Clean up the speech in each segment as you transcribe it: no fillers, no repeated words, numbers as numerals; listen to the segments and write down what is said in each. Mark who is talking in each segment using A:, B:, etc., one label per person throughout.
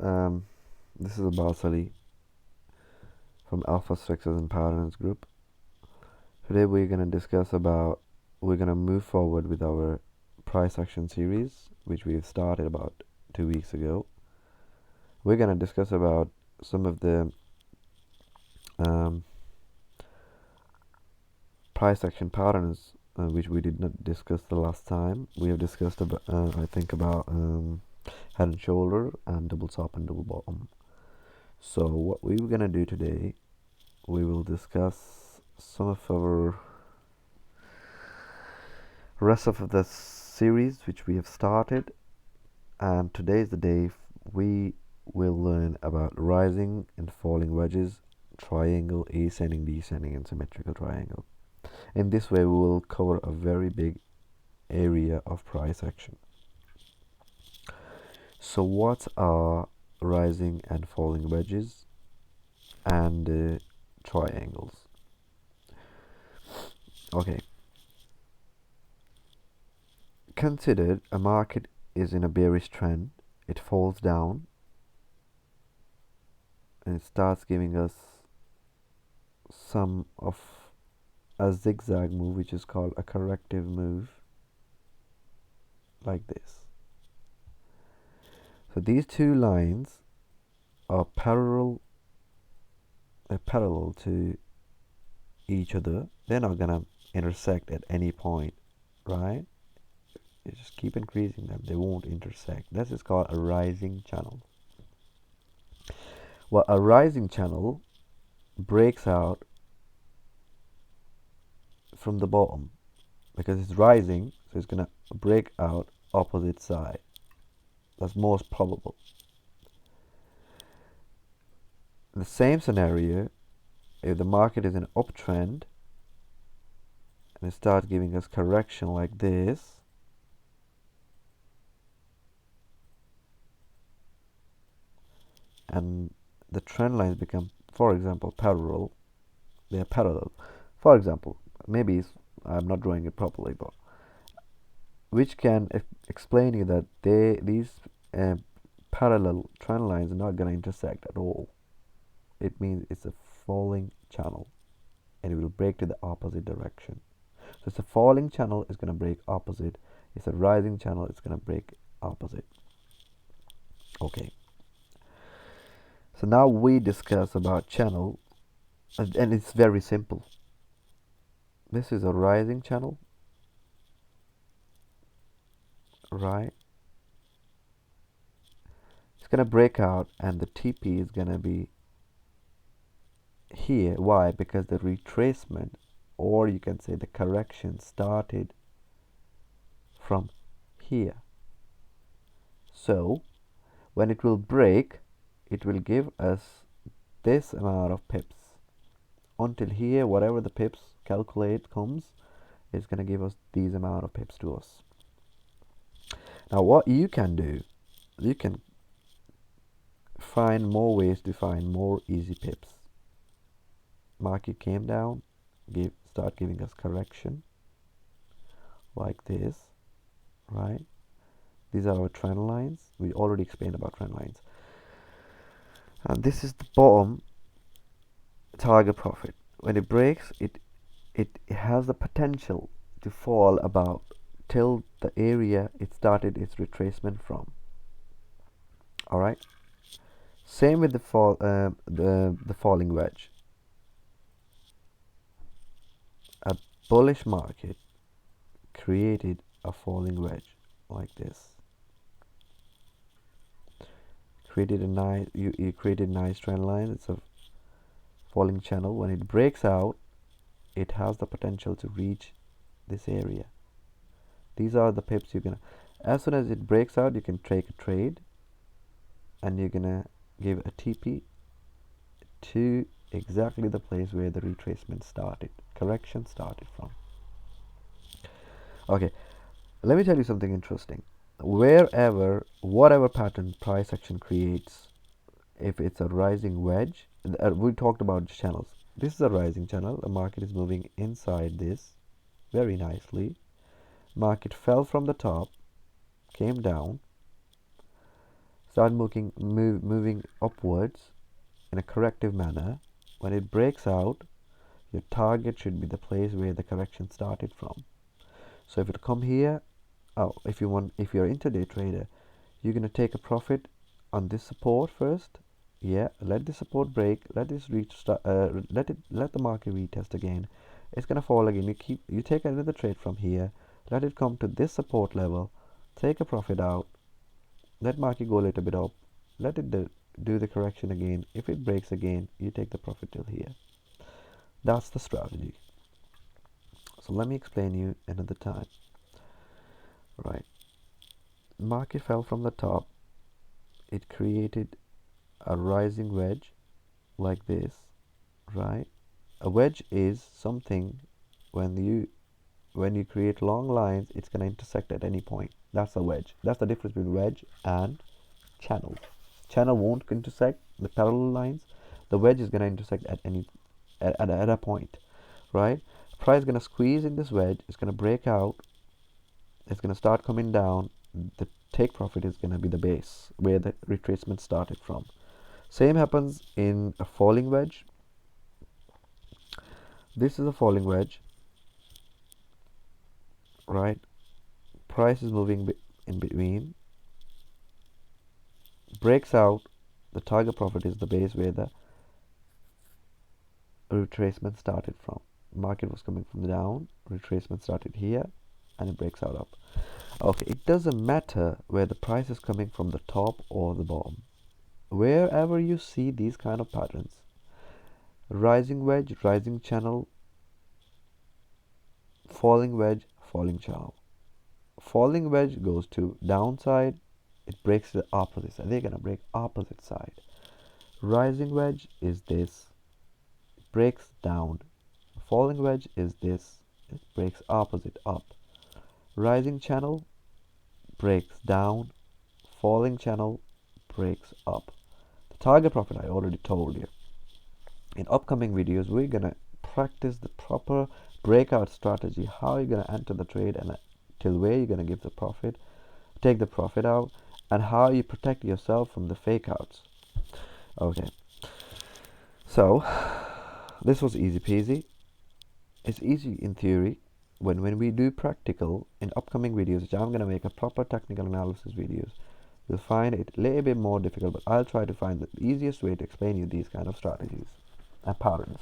A: This is Basali from Alpha Structures and Patterns Group. Today we're gonna move forward with our price action series, which we've started about 2 weeks ago. We're gonna discuss about some of the price action patterns which we did not discuss the last time. We have discussed about I think about head and shoulder and double top and double bottom. So what we're gonna do today, we will discuss some of our rest of the series which we have started, and today is the day we will learn about rising and falling wedges, triangle, ascending, descending, and symmetrical triangle. In this way we will cover a very big area of price action. So what are rising and falling wedges and triangles? Okay, consider a market is in a bearish trend, it falls down and it starts giving us some of a zigzag move, which is called a corrective move, like this. So these two lines are parallel to each other. They're not gonna intersect at any point, right? You just keep increasing them, they won't intersect. This is called a rising channel. Well, a rising channel breaks out from the bottom because it's rising, so it's gonna break out opposite side. That's most probable. In the same scenario, if the market is in an uptrend and it starts giving us correction like this, and the trend lines become, for example, parallel, they are parallel. For example, maybe I'm not drawing it properly, but which can explain you that these parallel trend lines are not going to intersect at all. It means it's a falling channel and it will break to the opposite direction. So it's a falling channel, it's going to break opposite. It's a rising channel, it's going to break opposite. Okay, so now we discuss about channel, and it's very simple. This is a rising channel, right? It's going to break out and the TP is going to be here. Why? Because the retracement, or you can say the correction, started from here. So when it will break, it will give us this amount of pips. Until here, whatever the pips calculate comes, it's going to give us these amount of pips to us. Now what you can do, you can find more ways to find more easy pips. Market came down, start giving us correction like this, right? These are our trend lines. We already explained about trend lines. And this is the bottom target profit. When it breaks, it has the potential to fall about till the area it started its retracement from. All right. Same with the falling wedge. A bullish market created a falling wedge like this. Created a nice, you created a nice trend line. It's a falling channel. When it breaks out, it has the potential to reach this area. These are the pips you're gonna, as soon as it breaks out, you can take a trade and you're gonna give a TP to exactly the place where the retracement started, correction started from. Okay, let me tell you something interesting. Whatever pattern price action creates, if it's a rising wedge, we talked about channels. This is a rising channel. The market is moving inside this very nicely. Market fell from the top, came down, start moving upwards in a corrective manner. When it breaks out, your target should be the place where the correction started from. So if it come here, if you're intraday trader, you're gonna take a profit on this support first. Yeah, let the support break, let this let the market retest again. It's gonna fall again. You take another trade from here, let it come to this support level, take a profit out, let market go a little bit up, let it do the correction again. If it breaks again, you take the profit till here. That's the strategy. So let me explain you another time. Right, market fell from the top, it created a rising wedge like this, right? A wedge is something when you create long lines, it's going to intersect at any point. That's a wedge. That's the difference between wedge and channel. Channel won't intersect the parallel lines. The wedge is going to intersect at a point, right? Price is going to squeeze in this wedge. It's going to break out. It's going to start coming down. The take profit is going to be the base where the retracement started from. Same happens in a falling wedge. This is a falling wedge, right? Price is moving in between, breaks out, the target profit is the base where the retracement started from. Market was coming from down, retracement started here, and it breaks out up. Okay, it doesn't matter where the price is coming from, the top or the bottom. Wherever you see these kind of patterns, rising wedge, rising channel, falling wedge, falling channel. Falling wedge goes to downside, it breaks to the opposite side. They're gonna break opposite side. Rising wedge is this, it breaks down. Falling wedge is this, it breaks opposite up. Rising channel breaks down, falling channel breaks up. The target profit I already told you. In upcoming videos, we're gonna practice the proper breakout strategy, how you're gonna enter the trade and till where you're gonna give the profit, take the profit out, and how you protect yourself from the fake outs. Okay, so this was easy peasy. It's easy in theory. When we do practical in upcoming videos, which I'm gonna make a proper technical analysis videos, you'll find it a little bit more difficult, but I'll try to find the easiest way to explain you these kind of strategies and patterns.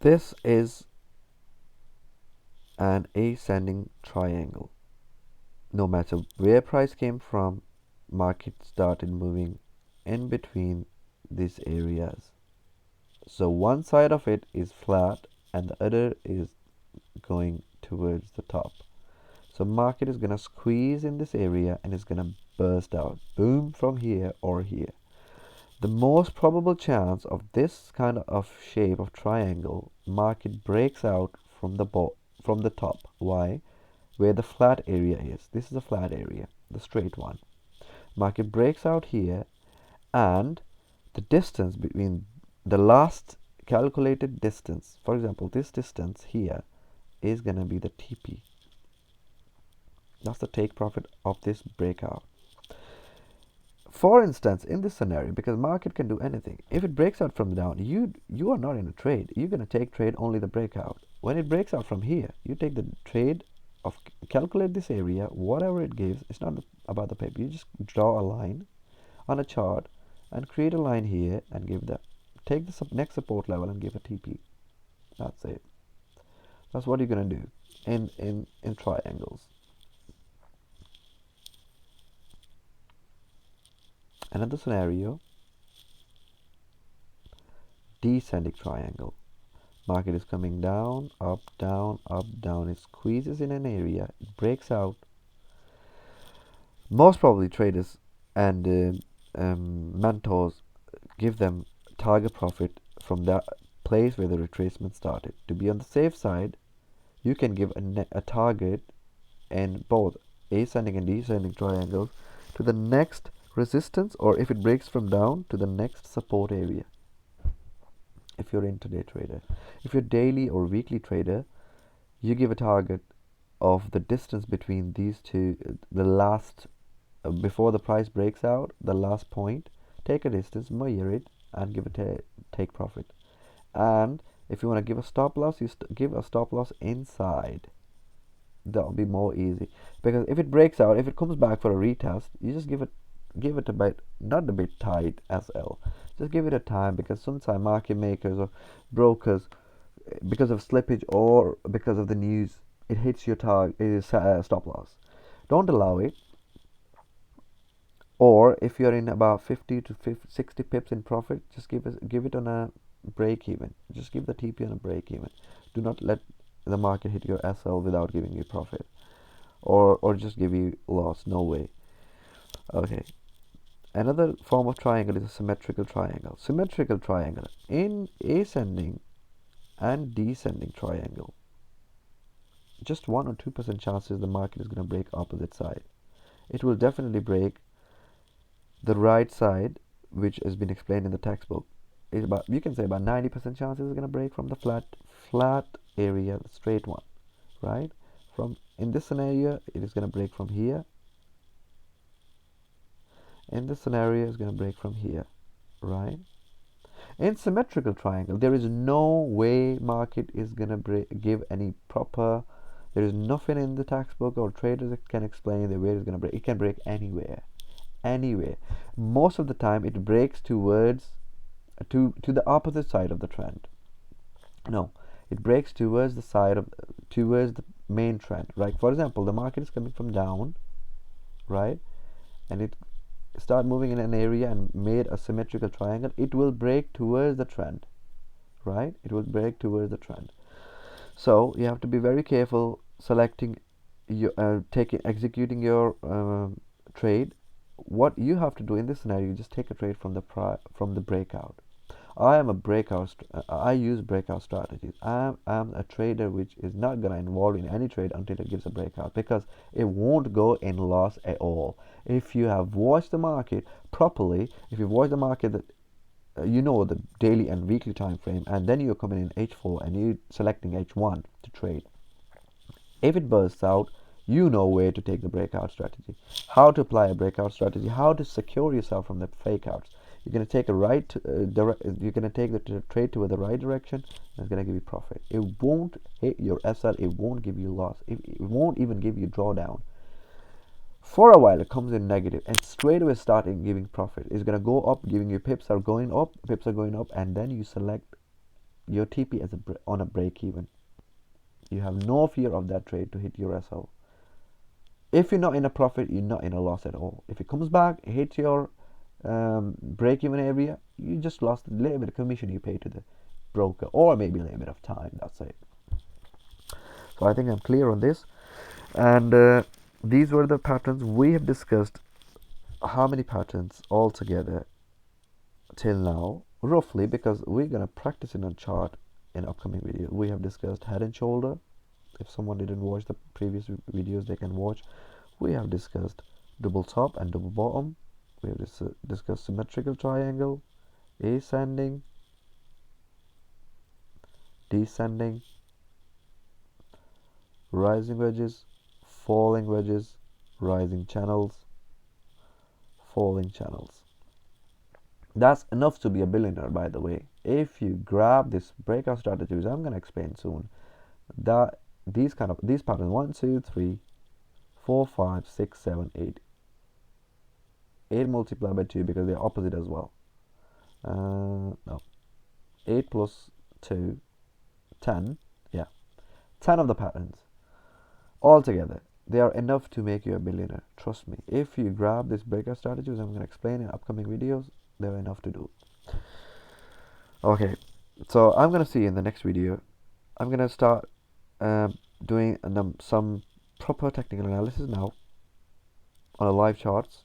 A: This is an ascending triangle. No matter where price came from, market started moving in between these areas. So one side of it is flat and the other is going towards the top. So market is gonna squeeze in this area and it's gonna burst out, boom, from here or here. The most probable chance of this kind of shape of triangle, market breaks out from the top. Why? Where the flat area is. This is a flat area, the straight one. Market breaks out here, and the distance between the last calculated distance, for example, this distance here, is going to be the TP. That's the take profit of this breakout. For instance, in this scenario, because market can do anything, if it breaks out from down, you are not in a trade. You're going to take trade only the breakout. When it breaks out from here, you take the trade of calculate this area, whatever it gives. It's not about the paper. You just draw a line on a chart and create a line here and give take the next support level and give a TP. That's it. That's what you're going to do in triangles. Another scenario, descending triangle. Market is coming down, up, down, up, down. It squeezes in an area, it breaks out. Most probably traders and mentors give them target profit from that place where the retracement started. To be on the safe side, you can give a target in both ascending and descending triangles to the next resistance, or if it breaks from down, to the next support area. If you're intraday trader, if you're daily or weekly trader, you give a target of the distance between these two, the last before the price breaks out, the last point, take a distance, measure it, and give it take profit. And if you want to give a stop loss, you give a stop loss inside. That'll be more easy, because if it breaks out, if it comes back for a retest, you just give it a bit, not a bit tight SL, just give it a time, because sometimes market makers or brokers, because of slippage or because of the news, it hits your target stop loss. Don't allow it. Or if you're in about 50 to 60 pips in profit, just give it on a break even. Just give the TP on a break even. Do not let the market hit your SL without giving you profit, or just give you loss. No way. Okay. Another form of triangle is a symmetrical triangle. Symmetrical triangle in ascending and descending triangle, just 1 or 2% chances the market is going to break opposite side. It will definitely break the right side, which has been explained in the textbook. Is about, you can say about 90% chances it's going to break from the flat area, the straight one, right? From in this scenario, it is going to break from here. In this scenario, it's going to break from here, right? In symmetrical triangle, there is no way market is going to give any proper. There is nothing in the textbook or traders that can explain the way it's going to break. It can break anywhere. Most of the time it breaks towards to the opposite side of the trend. No, it breaks towards the main trend, right? For example, the market is coming from down, right, and it start moving in an area and made a symmetrical triangle. It will break towards the trend, right? It will break towards the trend. So you have to be very careful selecting your executing your trade. What you have to do in this scenario, you just take a trade from the breakout. I use breakout strategies. I'm a trader which is not gonna involve in any trade until it gives a breakout, because it won't go in loss at all. If you have watched the market properly, if you've watched the market that you know the daily and weekly time frame, and then you're coming in H4 and you're selecting H1 to trade. If it bursts out, you know where to take the breakout strategy, how to apply a breakout strategy, how to secure yourself from the fake outs. You're going to take you're going to take the trade to the right direction, and it's going to give you profit. It won't hit your SL, it won't give you loss, it won't even give you drawdown. For a while it comes in negative and straight away starting giving profit. It's going to go up, giving you pips are going up, and then you select your TP as on a break even. You have no fear of that trade to hit your SL. If you're not in a profit, you're not in a loss at all. If it comes back, it hits your break even area, you just lost a little bit of commission you pay to the broker, or maybe a little bit of time. That's it. So I think I'm clear on this. And these were the patterns we have discussed. How many patterns altogether till now, roughly, because we're gonna practice in a chart in upcoming video. We have discussed head and shoulder. If someone didn't watch the previous videos, they can watch. We have discussed double top and double bottom. We have discussed symmetrical triangle, ascending, descending, rising wedges, falling wedges, rising channels, falling channels. That's enough to be a billionaire, by the way. If you grab this breakout strategies I'm going to explain soon, that these patterns 1 2 3 4 5 6 7 8 8 multiplied by 2, because they're opposite as well. No, 8 plus 2, 10. Yeah, 10 of the patterns altogether, they are enough to make you a billionaire. Trust me. If you grab this breakout strategies I'm going to explain in upcoming videos, they're enough to do. Okay, so I'm going to see you in the next video. I'm going to start doing some proper technical analysis now on a live charts,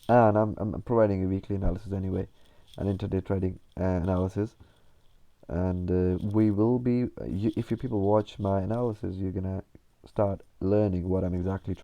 A: and I'm providing a weekly analysis anyway, an intraday trading analysis. And we will be if you people watch my analysis, you're gonna start learning what I'm exactly